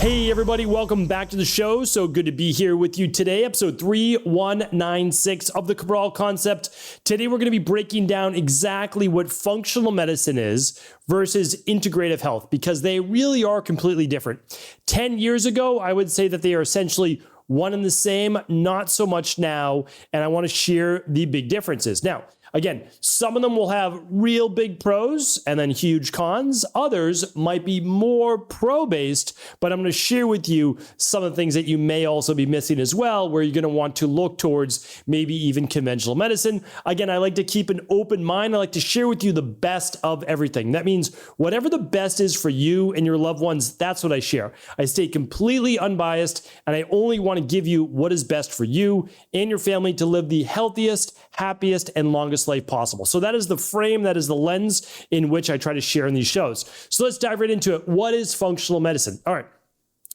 Hey everybody, welcome back to the show. So good to be here with you today, episode 3196 of the Cabral Concept. Today we're going to be breaking down exactly what functional medicine is versus integrative health, because they really are completely different. 10 years ago, I would say that they are essentially one and the same, not so much now, and I want to share the big differences. Now, again, some of them will have real big pros and then huge cons. Others might be more pro-based, but I'm going to share with you some of the things that you may also be missing as well, where you're going to want to look towards maybe even conventional medicine. Again, I like to keep an open mind. I like to share with you the best of everything. That means whatever the best is for you and your loved ones, that's what I share. I stay completely unbiased, and I only want to give you what is best for you and your family to live the healthiest, happiest, and longest life possible. So that is the frame, that is the lens in which I try to share in these shows. So let's dive right into it. What is functional medicine? All right.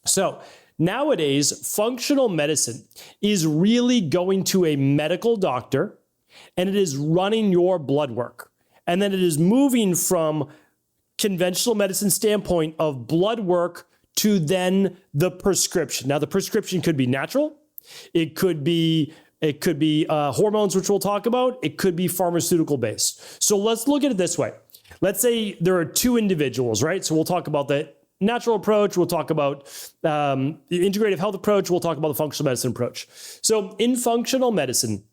So nowadays, functional medicine is really going to a medical doctor and it is running your blood work. And then it is moving from conventional medicine standpoint of blood work to then the prescription. Now, the prescription could be natural. It could be hormones, which we'll talk about. It could be pharmaceutical based. So let's look at it this way. Let's say there are two individuals, right? So we'll talk about the natural approach. We'll talk about the integrative health approach. We'll talk about the functional medicine approach. So in functional medicine,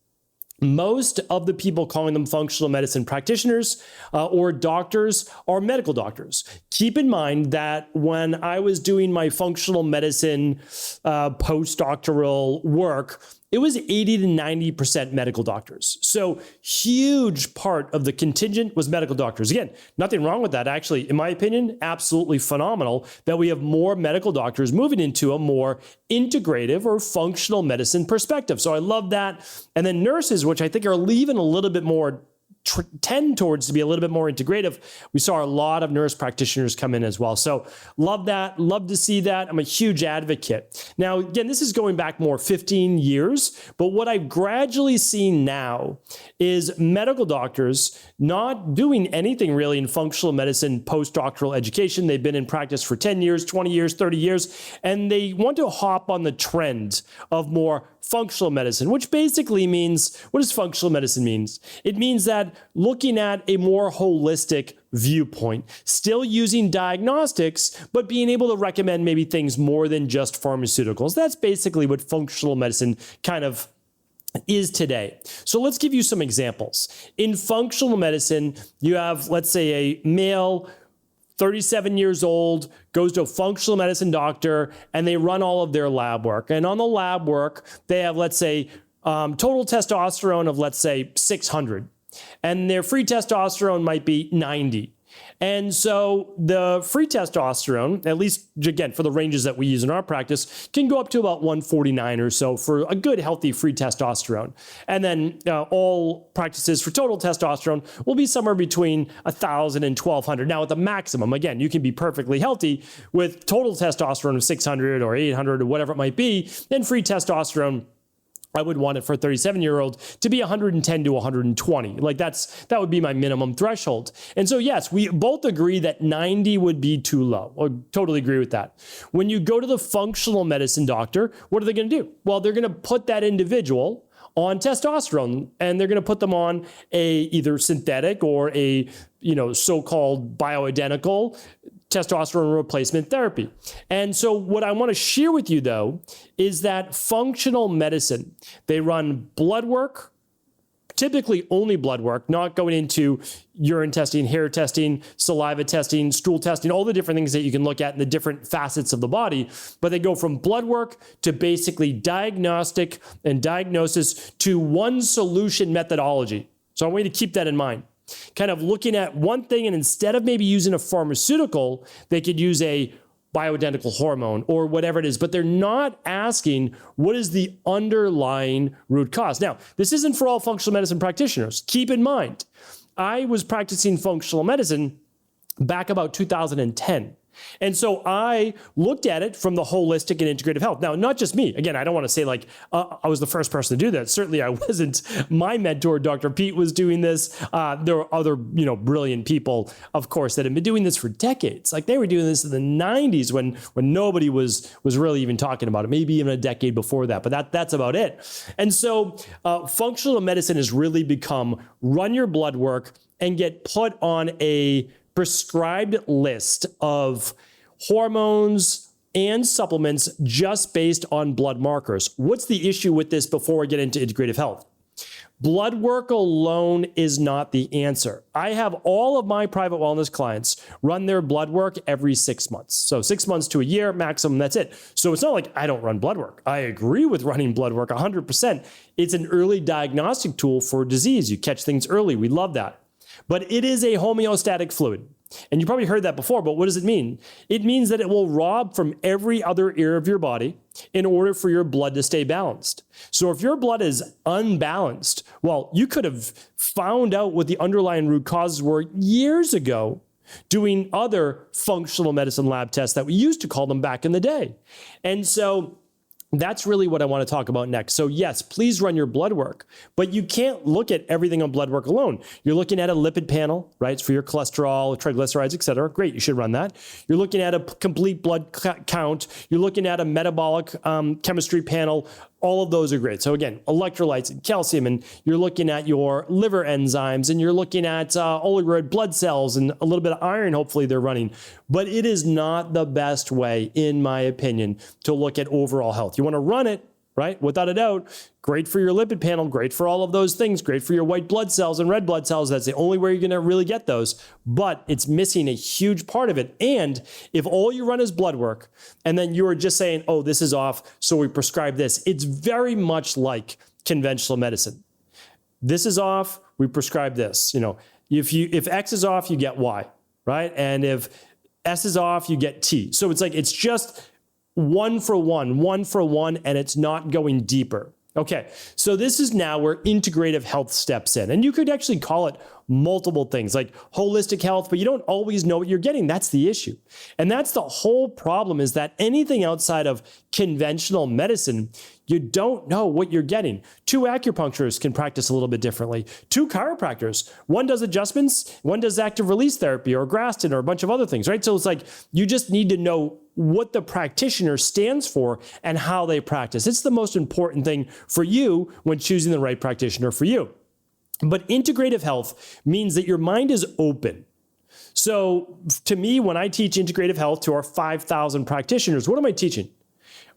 most of the people calling them functional medicine practitioners or doctors are medical doctors. Keep in mind that when I was doing my functional medicine postdoctoral work, it was 80 to 90% medical doctors. So huge part of the contingent was medical doctors. Again, nothing wrong with that. Actually, in my opinion, absolutely phenomenal that we have more medical doctors moving into a more integrative or functional medicine perspective. So I love that. And then nurses, which I think are leaving a little bit more tend towards to be a little bit more integrative. We saw a lot of nurse practitioners come in as well. So love that. Love to see that. I'm a huge advocate. Now, again, this is going back more 15 years, but what I've gradually seen now is medical doctors not doing anything really in functional medicine postdoctoral education. They've been in practice for 10 years, 20 years, 30 years, and they want to hop on the trend of more functional medicine, which basically means, what does functional medicine means? It means that looking at a more holistic viewpoint, still using diagnostics, but being able to recommend maybe things more than just pharmaceuticals. That's basically what functional medicine kind of is today. So let's give you some examples. In functional medicine, you have, let's say, a male 37 years old, goes to a functional medicine doctor, and they run all of their lab work. And on the lab work, they have, let's say, total testosterone of, let's say, 600. And their free testosterone might be 90. And so the free testosterone, at least, again, for the ranges that we use in our practice, can go up to about 149 or so for a good, healthy free testosterone. And then all practices for total testosterone will be somewhere between 1,000 and 1,200. Now, at the maximum, again, you can be perfectly healthy with total testosterone of 600 or 800 or whatever it might be, then free testosterone, I would want it for a 37-year-old to be 110 to 120. Like that would be my minimum threshold. And so, yes, we both agree that 90 would be too low. I totally agree with that. When you go to the functional medicine doctor, what are they going to do? Well, they're going to put that individual on testosterone, and they're going to put them on a either synthetic or a so-called bioidentical testosterone replacement therapy. And so what I want to share with you, though, is that functional medicine, they run blood work, typically only blood work, not going into urine testing, hair testing, saliva testing, stool testing, all the different things that you can look at in the different facets of the body. But they go from blood work to basically diagnostic and diagnosis to one solution methodology. So I want you to keep that in mind. Kind of looking at one thing, and instead of maybe using a pharmaceutical, they could use a bioidentical hormone or whatever it is, but they're not asking what is the underlying root cause. Now, this isn't for all functional medicine practitioners. Keep in mind, I was practicing functional medicine back about 2010. And so I looked at it from the holistic and integrative health. Now, not just me. Again, I don't want to say like I was the first person to do that. Certainly I wasn't. My mentor, Dr. Pete, was doing this. There were other, brilliant people, of course, that have been doing this for decades. Like they were doing this in the 90s when nobody was really even talking about it, maybe even a decade before that. But that's about it. And so functional medicine has really become run your blood work and get put on a prescribed list of hormones and supplements just based on blood markers. What's the issue with this before I get into integrative health? Blood work alone is not the answer. I have all of my private wellness clients run their blood work every 6 months. So 6 months to a year maximum, that's it. So it's not like I don't run blood work. I agree with running blood work 100%. It's an early diagnostic tool for disease. You catch things early. We love that. But it is a homeostatic fluid. And you probably heard that before, but what does it mean? It means that it will rob from every other area of your body in order for your blood to stay balanced. So if your blood is unbalanced, well, you could have found out what the underlying root causes were years ago doing other functional medicine lab tests that we used to call them back in the day. And so that's really what I want to talk about next. So yes, please run your blood work, but you can't look at everything on blood work alone. You're looking at a lipid panel, right? It's for your cholesterol, triglycerides, et cetera. Great, you should run that. You're looking at a complete blood count. You're looking at a metabolic chemistry panel. All of those are great. So again, electrolytes and calcium, and you're looking at your liver enzymes, and you're looking at oligoid blood cells and a little bit of iron, hopefully they're running. But it is not the best way, in my opinion, to look at overall health. You want to run it, right? Without a doubt, great for your lipid panel, great for all of those things, great for your white blood cells and red blood cells. That's the only way you're going to really get those, but it's missing a huge part of it. And if all you run is blood work, and then you are just saying, oh, this is off, so we prescribe this, it's very much like conventional medicine. This is off, we prescribe this. If X is off, you get Y, right? And if S is off, you get T. So it's just one for one, and it's not going deeper. Okay, so this is now where integrative health steps in. And you could actually call it multiple things like holistic health, but you don't always know what you're getting. That's the issue. And that's the whole problem, is that anything outside of conventional medicine, you don't know what you're getting. 2 acupuncturists can practice a little bit differently. 2 chiropractors, one does adjustments, one does active release therapy or Graston or a bunch of other things, right? So it's like you just need to know what the practitioner stands for and how they practice. It's the most important thing for you when choosing the right practitioner for you. But integrative health means that your mind is open. So to me, when I teach integrative health to our 5,000 practitioners, what am I teaching?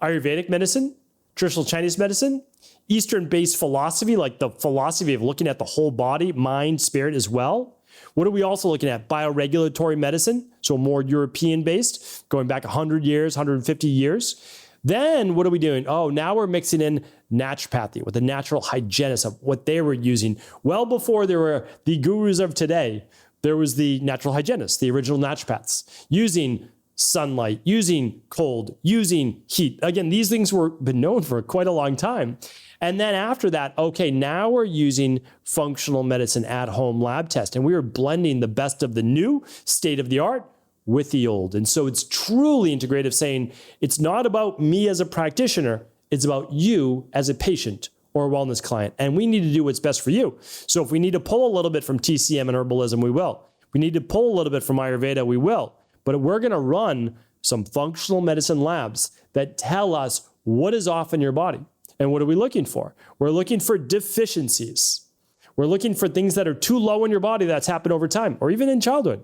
Ayurvedic medicine, traditional Chinese medicine, Eastern-based philosophy, like the philosophy of looking at the whole body, mind, spirit as well. What are we also looking at? Bioregulatory medicine, so more European-based, going back 100 years, 150 years. Then what are we doing? Oh, now we're mixing in naturopathy with the natural hygienists of what they were using. Well before there were the gurus of today, there was the natural hygienists, the original naturopaths, using sunlight, using cold, using heat. Again, these things were been known for quite a long time. And then after that, okay, now we're using functional medicine at home lab test, and we are blending the best of the new state of the art with the old. And so it's truly integrative, saying it's not about me as a practitioner, it's about you as a patient or a wellness client. And we need to do what's best for you. So if we need to pull a little bit from TCM and herbalism, we will. We need to pull a little bit from Ayurveda, we will. But we're going to run some functional medicine labs that tell us what is off in your body. And what are we looking for? We're looking for deficiencies. We're looking for things that are too low in your body that's happened over time, or even in childhood.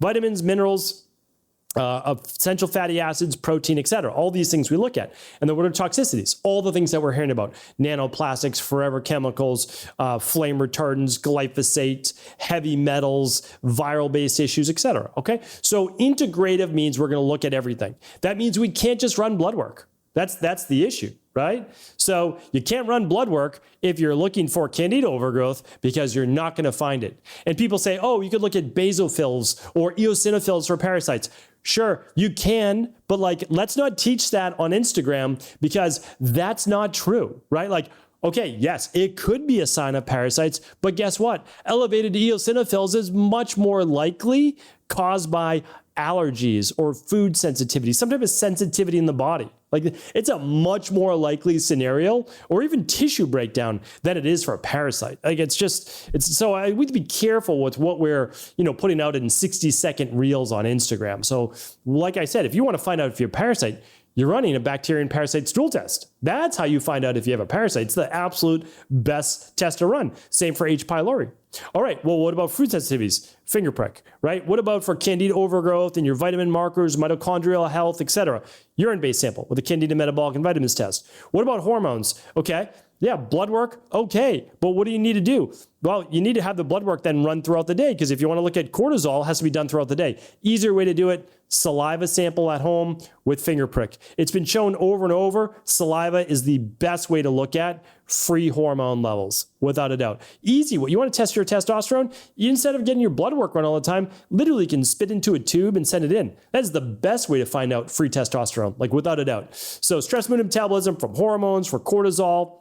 Vitamins, minerals, essential fatty acids, protein, et cetera. All these things we look at. And then what are toxicities? All the things that we're hearing about. Nanoplastics, forever chemicals, flame retardants, glyphosate, heavy metals, viral-based issues, et cetera. Okay? So integrative means we're going to look at everything. That means we can't just run blood work. That's the issue, right? So you can't run blood work if you're looking for candida overgrowth, because you're not going to find it. And people say, oh, you could look at basophils or eosinophils for parasites. Sure, you can, but let's not teach that on Instagram, because that's not true, right? Okay, yes, it could be a sign of parasites, but guess what? Elevated eosinophils is much more likely caused by allergies or food sensitivity, some type of sensitivity in the body. Like it's a much more likely scenario, or even tissue breakdown, than it is for a parasite. Like we have to be careful with what we're, putting out in 60-second reels on Instagram. So like I said, if you want to find out if you're a parasite, you're running a bacteria and parasite stool test. That's how you find out if you have a parasite. It's the absolute best test to run. Same for H. pylori. All right, well, what about food sensitivities? Finger prick, right? What about for candida overgrowth and your vitamin markers, mitochondrial health, etc.? Urine-based sample with a candida metabolic and vitamins test. What about hormones? Okay, yeah, blood work, okay. But what do you need to do? Well, you need to have the blood work then run throughout the day, because if you want to look at cortisol, it has to be done throughout the day. Easier way to do it, saliva sample at home with finger prick. It's been shown over and over, saliva is the best way to look at free hormone levels, without a doubt. Easy. What you want to test your testosterone, instead of getting your blood work run all the time, literally can spit into a tube and send it in. That is the best way to find out free testosterone, like without a doubt. So stress, mood, and metabolism from hormones, for cortisol,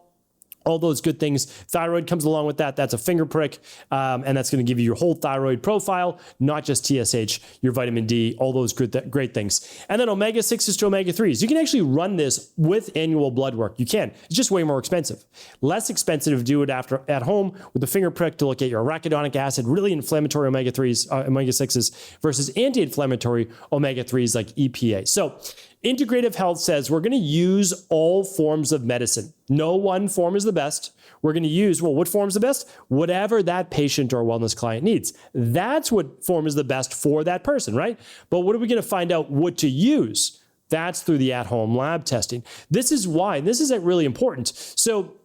all those good things. Thyroid comes along with that. That's a finger prick. And that's going to give you your whole thyroid profile, not just TSH, your vitamin D, all those great things. And then omega-6s to omega-3s. You can actually run this with annual blood work. You can. It's just way more expensive. Less expensive to do it at home with the finger prick to look at your arachidonic acid, really inflammatory omega-3s, omega-6s versus anti-inflammatory omega-3s like EPA. So Integrative Health says we're going to use all forms of medicine. No one form is the best. We're going to use, what form is the best? Whatever that patient or wellness client needs. That's what form is the best for that person, right? But what are we going to find out what to use? That's through the at-home lab testing. This is why, this is really important. So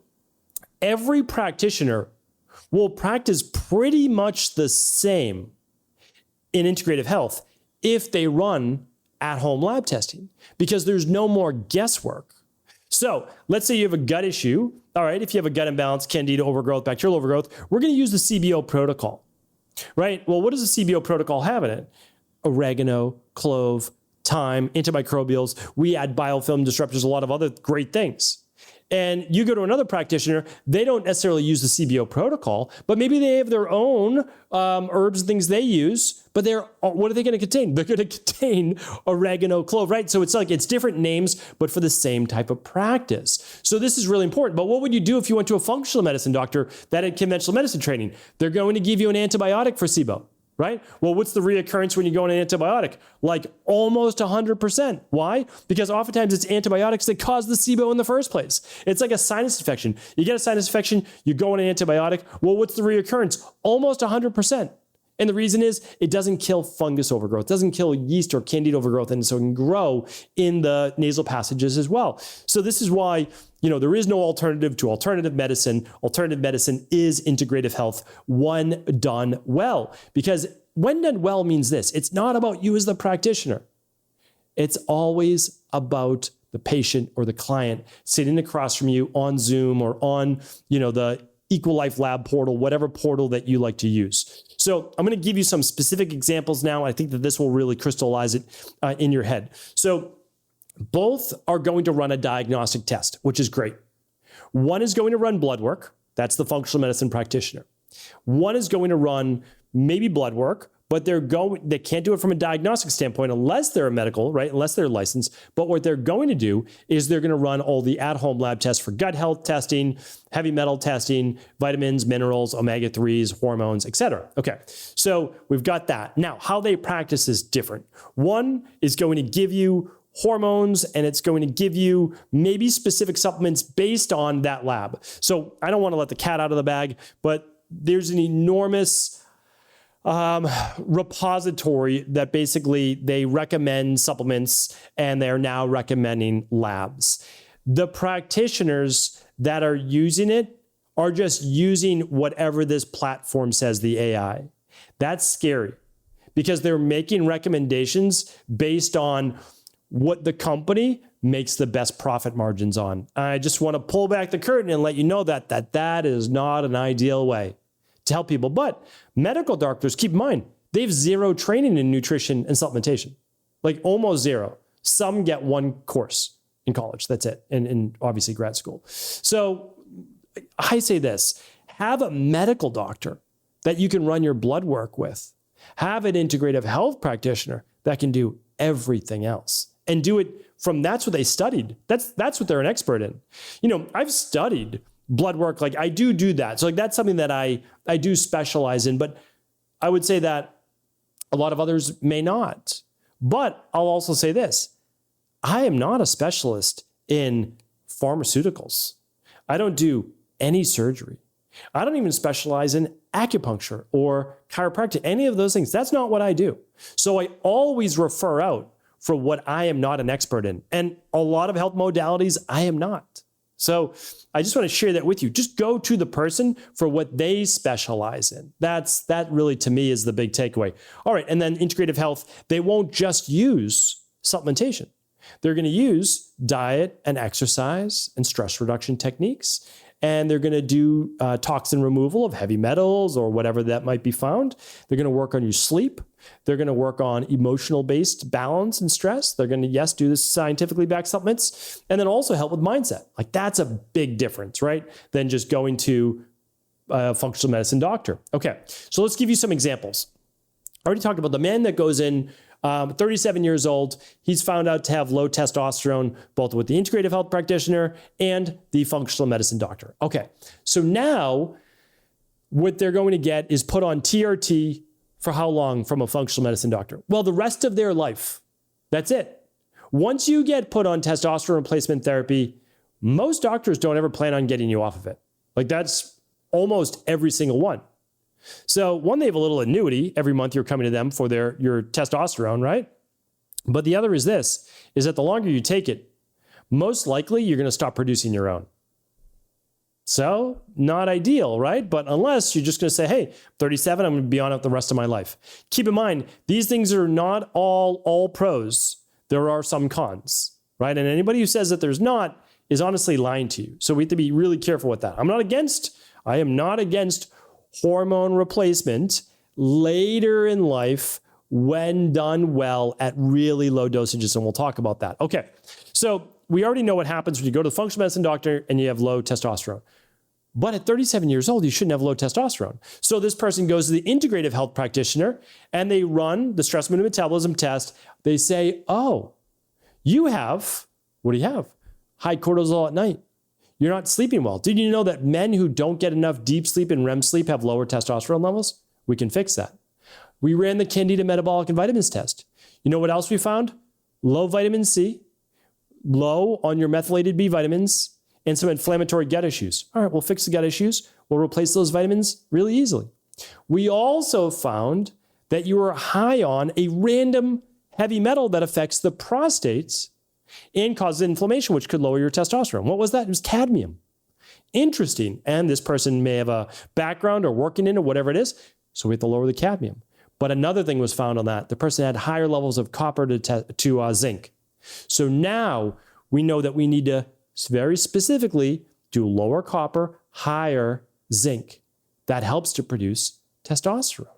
every practitioner will practice pretty much the same in Integrative Health if they run at-home lab testing, because there's no more guesswork. So let's say you have a gut issue. All right, if you have a gut imbalance, candida overgrowth, bacterial overgrowth, we're going to use the CBO protocol, right? Well, what does the CBO protocol have in it? Oregano, clove, thyme, antimicrobials. We add biofilm disruptors, a lot of other great things. And you go to another practitioner, they don't necessarily use the CBO protocol, but maybe they have their own herbs and things they use, but what are they going to contain? They're going to contain oregano, clove, right? So it's like it's different names, but for the same type of practice. So this is really important. But what would you do if you went to a functional medicine doctor that had conventional medicine training? They're going to give you an antibiotic for SIBO. Right? Well, what's the reoccurrence when you go on an antibiotic? Like almost 100%. Why? Because oftentimes it's antibiotics that cause the SIBO in the first place. It's like a sinus infection. You get a sinus infection, you go on an antibiotic. Well, what's the reoccurrence? Almost 100%. And the reason is it doesn't kill fungus overgrowth, doesn't kill yeast or candida overgrowth, and so it can grow in the nasal passages as well. So this is why, there is no alternative to alternative medicine. Alternative medicine is integrative health when done well. Because when done well means this, it's not about you as the practitioner. It's always about the patient or the client sitting across from you on Zoom or on, the Equal Life Lab portal, whatever portal that you like to use. So I'm going to give you some specific examples now. I think that this will really crystallize it in your head. So both are going to run a diagnostic test, which is great. One is going to run blood work. That's the functional medicine practitioner. One is going to run maybe blood work, but they can't do it from a diagnostic standpoint unless they're a medical, right? Unless they're licensed. But what they're going to do is they're going to run all the at-home lab tests for gut health testing, heavy metal testing, vitamins, minerals, omega-3s, hormones, etc. Okay, so we've got that. Now, how they practice is different. One is going to give you hormones, and it's going to give you maybe specific supplements based on that lab. So I don't want to let the cat out of the bag, but there's an enormous repository that basically they recommend supplements, and they're now recommending labs. The practitioners that are using it are just using whatever this platform says, the AI. That's scary because they're making recommendations based on what the company makes the best profit margins on. I just want to pull back the curtain and let you know that is not an ideal way to help people. But medical doctors, keep in mind, they have zero training in nutrition and supplementation, like almost zero. Some get one course in college, that's it, and obviously grad school. So I say this, have a medical doctor that you can run your blood work with. Have an integrative health practitioner that can do everything else and do it from, that's what they studied. That's what they're an expert in. You know, I've studied blood work. Like I do that. So like that's something that I do specialize in, but I would say that a lot of others may not. But I'll also say this, I am not a specialist in pharmaceuticals. I don't do any surgery. I don't even specialize in acupuncture or chiropractic, any of those things. That's not what I do. So I always refer out for what I am not an expert in. And a lot of health modalities, I am not. So I just want to share that with you. Just go to the person for what they specialize in. That really, to me, is the big takeaway. All right. And then integrative health, they won't just use supplementation. They're going to use diet and exercise and stress reduction techniques. And they're going to do toxin removal of heavy metals or whatever that might be found. They're going to work on your sleep. They're going to work on emotional-based balance and stress. They're going to, yes, do the scientifically backed supplements, and then also help with mindset. Like that's a big difference, right? Than just going to a functional medicine doctor. Okay, so let's give you some examples. I already talked about the man that goes in, 37 years old. He's found out to have low testosterone, both with the integrative health practitioner and the functional medicine doctor. Okay, so now what they're going to get is put on TRT for how long from a functional medicine doctor? Well, the rest of their life. That's it. Once you get put on testosterone replacement therapy, most doctors don't ever plan on getting you off of it. Like that's almost every single one. So one, they have a little annuity every month you're coming to them for your testosterone, right? But the other is this, is that the longer you take it, most likely you're going to stop producing your own. So not ideal, right? But unless you're just going to say, hey, 37, I'm going to be on it the rest of my life. Keep in mind, these things are not all pros. There are some cons, right? And anybody who says that there's not is honestly lying to you. So we have to be really careful with that. I am not against hormone replacement later in life when done well at really low dosages. And we'll talk about that. Okay. So we already know what happens when you go to the functional medicine doctor and you have low testosterone. But at 37 years old, you shouldn't have low testosterone. So this person goes to the integrative health practitioner and they run the stress hormone metabolism test. They say, oh, what do you have? High cortisol at night. You're not sleeping well. Did you know that men who don't get enough deep sleep and REM sleep have lower testosterone levels? We can fix that. We ran the Candida metabolic and vitamins test. You know what else we found? Low vitamin C, low on your methylated B vitamins, and some inflammatory gut issues. All right, we'll fix the gut issues. We'll replace those vitamins really easily. We also found that you were high on a random heavy metal that affects the prostate and causes inflammation, which could lower your testosterone. What was that? It was cadmium. Interesting. And this person may have a background or working in it, whatever it is. So we have to lower the cadmium. But another thing was found on that. The person had higher levels of copper to zinc. So now we know that we need to very specifically do lower copper, higher zinc. That helps to produce testosterone.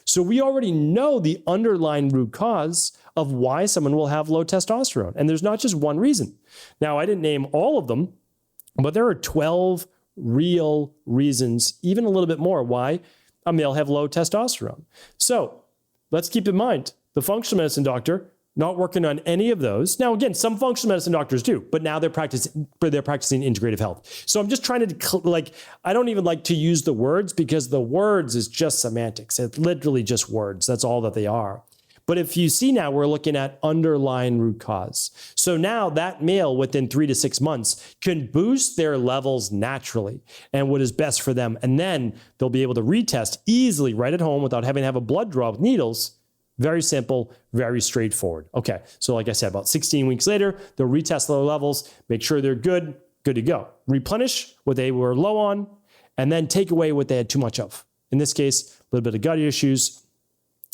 So we already know the underlying root cause of why someone will have low testosterone. And there's not just one reason. Now, I didn't name all of them, but there are 12 real reasons, even a little bit more, why a male have low testosterone. So let's keep in mind, the functional medicine doctor not working on any of those. Now, again, some functional medicine doctors do, but now they're practicing integrative health. So I'm just trying to, I don't even like to use the words because the words is just semantics. It's literally just words. That's all that they are. But if you see now, we're looking at underlying root cause. So now that male within 3 to 6 months can boost their levels naturally and what is best for them. And then they'll be able to retest easily right at home without having to have a blood draw with needles. Very simple, very straightforward. Okay, so like I said, about 16 weeks later, they'll retest their levels, make sure they're good to go. Replenish what they were low on, and then take away what they had too much of. In this case, a little bit of gut issues,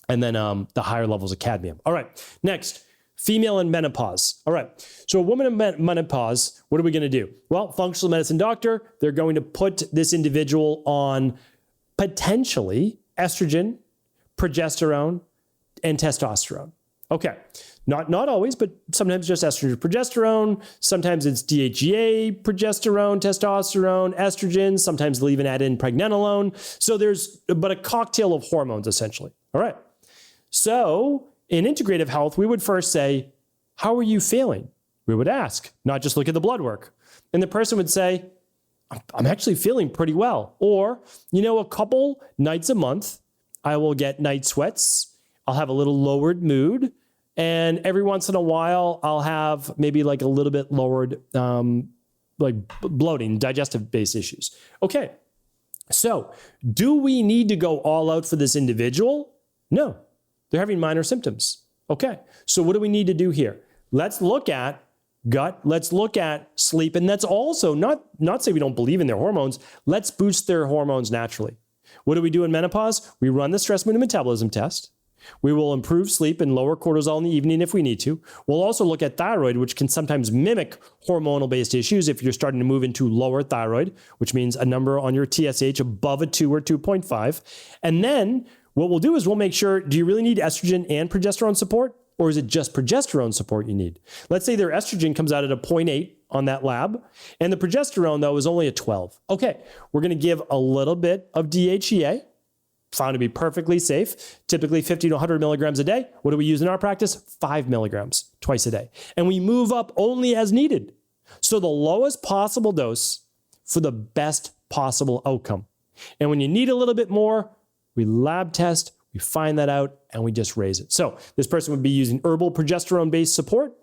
and then the higher levels of cadmium. All right, next, female in menopause. All right, so a woman in menopause, what are we gonna do? Well, functional medicine doctor, they're going to put this individual on potentially estrogen, progesterone, and testosterone. Okay, not always, but sometimes just estrogen, progesterone. Sometimes it's DHEA, progesterone, testosterone, estrogen. Sometimes they'll even add in pregnenolone. So there's but a cocktail of hormones essentially. All right. So In integrative health, we would first say, how are you feeling? We would ask, not just look at the blood work. And the person would say, I'm actually feeling pretty well. Or, a couple nights a month, I will get night sweats. I'll have a little lowered mood. And every once in a while, I'll have maybe like a little bit lowered, like bloating, digestive-based issues. Okay. So do we need to go all out for this individual? No, they're having minor symptoms. Okay. So what do we need to do here? Let's look at gut. Let's look at sleep. And that's also not say we don't believe in their hormones. Let's boost their hormones naturally. What do we do in menopause? We run the stress, mood, and metabolism test. We will improve sleep and lower cortisol in the evening if we need to. We'll also look at thyroid, which can sometimes mimic hormonal-based issues if you're starting to move into lower thyroid, which means a number on your TSH above a 2 or 2.5. And then what we'll do is we'll make sure, do you really need estrogen and progesterone support? Or is it just progesterone support you need? Let's say their estrogen comes out at a 0.8 on that lab, and the progesterone, though, is only a 12. Okay, we're going to give a little bit of DHEA, found to be perfectly safe, typically 50 to 100 milligrams a day. What do we use in our practice? 5 milligrams twice a day. And we move up only as needed. So the lowest possible dose for the best possible outcome. And when you need a little bit more, we lab test, we find that out, and we just raise it. So this person would be using herbal progesterone-based support,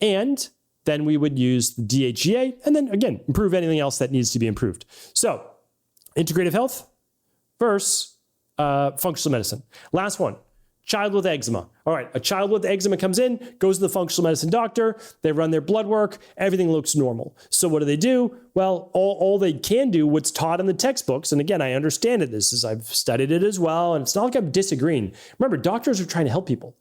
and then we would use the DHEA, and then again, improve anything else that needs to be improved. So integrative health versus functional medicine. Last one, child with eczema. All right, a child with eczema comes in, goes to the functional medicine doctor, they run their blood work, everything looks normal. So what do? Well, all they can do, what's taught in the textbooks, and again, I understand it, I've studied it as well, and it's not like I'm disagreeing. Remember, doctors are trying to help people.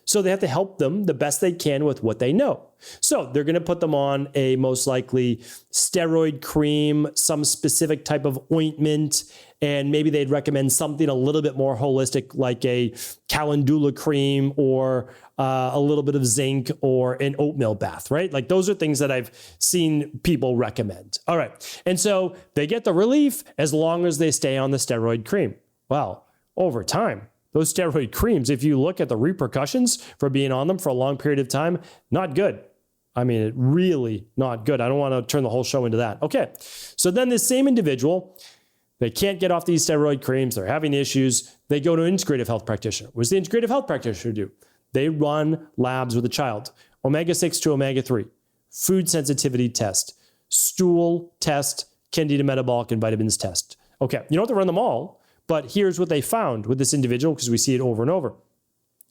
So they have to help them the best they can with what they know. So they're going to put them on a most likely steroid cream, some specific type of ointment, and maybe they'd recommend something a little bit more holistic like a calendula cream or a little bit of zinc or an oatmeal bath, right? Like those are things that I've seen people recommend. All right. And so they get the relief as long as they stay on the steroid cream. Well, over time, those steroid creams, if you look at the repercussions for being on them for a long period of time, not good. I mean, it really not good. I don't want to turn the whole show into that. Okay. So then this same individual, they can't get off these steroid creams. They're having issues. They go to an integrative health practitioner. What does the integrative health practitioner do? They run labs with the child. Omega-6 to omega-3, food sensitivity test, stool test, candida metabolic and vitamins test. Okay. You don't have to run them all. But here's what they found with this individual, because we see it over and over.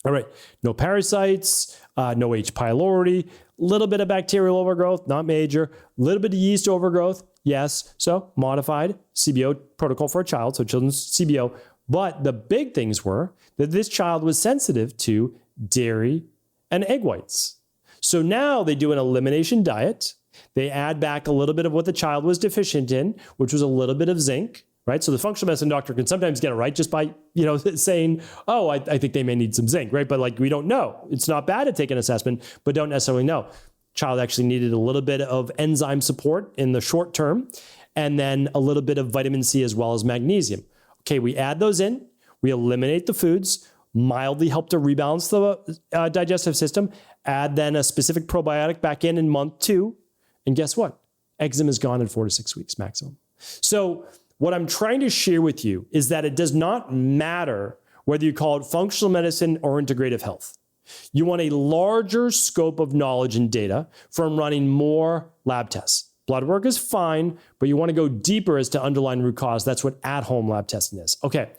All right, no parasites, no H. pylori, little bit of bacterial overgrowth, not major, a little bit of yeast overgrowth, yes. So modified CBO protocol for a child, so children's CBO. But the big things were that this child was sensitive to dairy and egg whites. So now they do an elimination diet. They add back a little bit of what the child was deficient in, which was a little bit of zinc. Right? So the functional medicine doctor can sometimes get it right just by, saying, oh, I think they may need some zinc, right? But like, we don't know. It's not bad to take an assessment, but don't necessarily know. Child actually needed a little bit of enzyme support in the short term, and then a little bit of vitamin C as well as magnesium. Okay, we add those in, we eliminate the foods, mildly help to rebalance the digestive system, add then a specific probiotic back in month 2, and guess what? Eczema is gone in 4 to 6 weeks maximum. So what I'm trying to share with you is that it does not matter whether you call it functional medicine or integrative health. You want a larger scope of knowledge and data from running more lab tests. Blood work is fine, but you want to go deeper as to underlying root cause. That's what at-home lab testing is. Okay.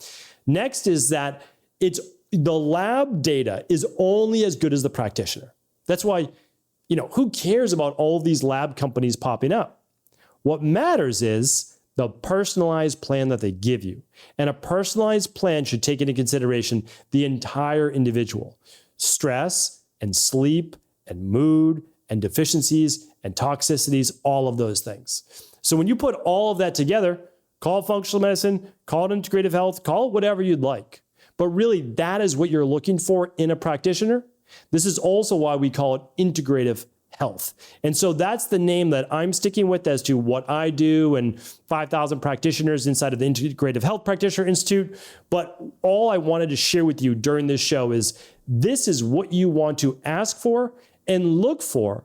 Next is that the lab data is only as good as the practitioner. That's why, who cares about all of these lab companies popping up? What matters is the personalized plan that they give you. And a personalized plan should take into consideration the entire individual. Stress and sleep and mood and deficiencies and toxicities, all of those things. So when you put all of that together, call it functional medicine, call it integrative health, call it whatever you'd like. But really, that is what you're looking for in a practitioner. This is also why we call it integrative health. And so that's the name that I'm sticking with as to what I do and 5,000 practitioners inside of the Integrative Health Practitioner Institute. But all I wanted to share with you during this show is this is what you want to ask for and look for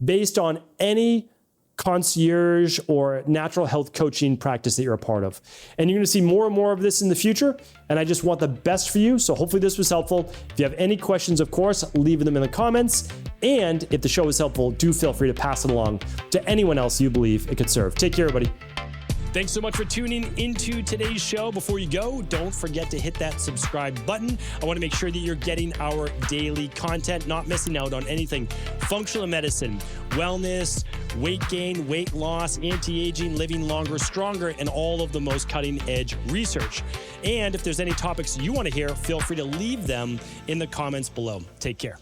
based on any concierge or natural health coaching practice that you're a part of. And you're going to see more and more of this in the future. And I just want the best for you. So hopefully this was helpful. If you have any questions, of course, leave them in the comments. And if the show was helpful, do feel free to pass it along to anyone else you believe it could serve. Take care, everybody. Thanks so much for tuning into today's show. Before you go, don't forget to hit that subscribe button. I want to make sure that you're getting our daily content, not missing out on anything functional medicine, wellness, weight gain, weight loss, anti-aging, living longer, stronger, and all of the most cutting-edge research. And if there's any topics you want to hear, feel free to leave them in the comments below. Take care.